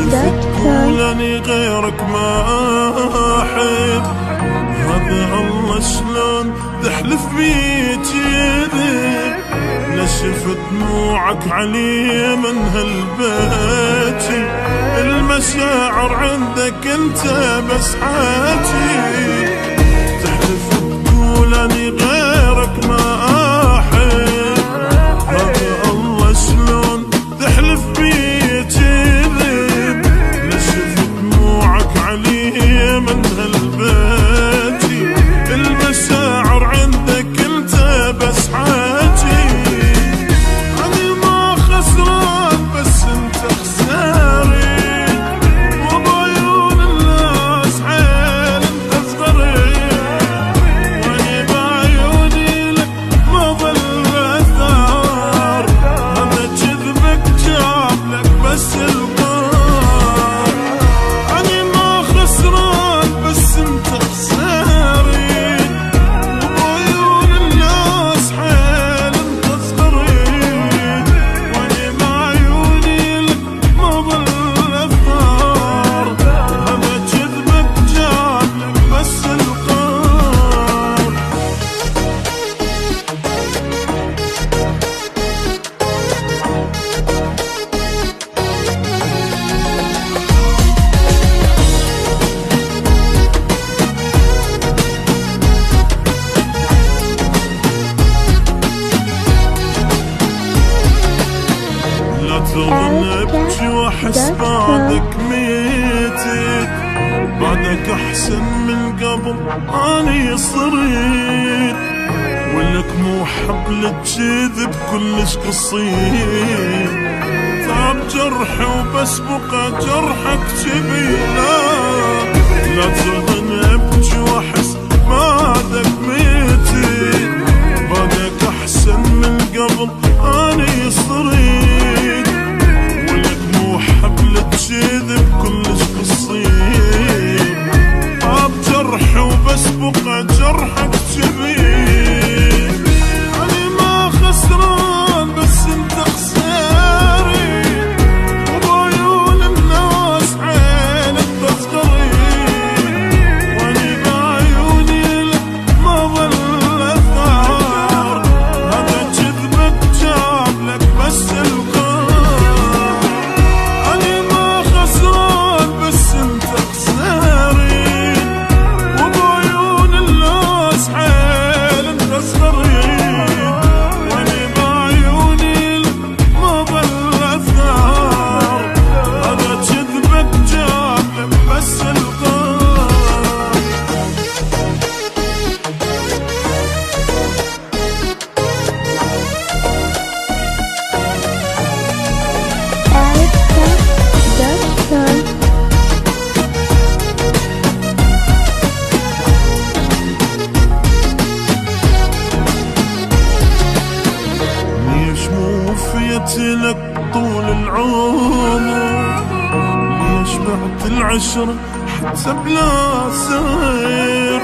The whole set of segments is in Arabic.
تقولني غيرك ما أحب، هذا الله شلون تحلف بي كذب. نشف دموعك علي من هالبيتي، المشاعر عندك انت بس حاجي. تحلف تقولني غيرك ما أحب، هذا الله شلون تحلف بي كذب. نشف دموعك علي من هالبيتي، المشاعر عندك انت بس حاجي. أنا ما خسران بس انت خساري، وبعيون الناس حيل انت صغري. واني بعيوني لك ما ظل اثار، هذا كذبك جاب لك بس القار. أنا ما خسران بس انت خساري، وبعيون الناس حيل انت صغري. واني بعيوني لك ما ظل اثار، هذا كذبك جاب لك بس القار. لا تظن ابكي واحس بعدك ميتت، بعدك احسن من قبل اني صريت. ولك مو حبل الجذب كلش قصير، تعب جرحي وبس بقى جرحك جبي. لا تظن ابكي واحس بعدك ميتت، بعدك احسن من قبل اني صريت. ولك مو حبل الجذب كلش قصير، طاب جرحي وبس بقى جرحك جبين. أنا ما خسران بس انت خساري، وبعيون الناس حيل انت صغري. واني بعيوني لك ما ظل اثار، هذا كذبك جاب لك بس القار. أنا ما خسران بس انت خساري، وبعيون الناس حيل انت صغري. واني بعيوني لك ما ظل اثار، هذا كذبك جاب لك بس القار. ليش مو وفيت لك طول العمر، ليش بعت العشرة حتى بلا سير.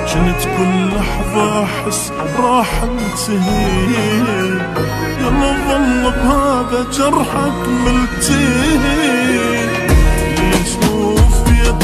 جنت كل لحظة أحس راح انتهي، يلا ظل بهذا جرحك ملتهي. ليش مو وفيت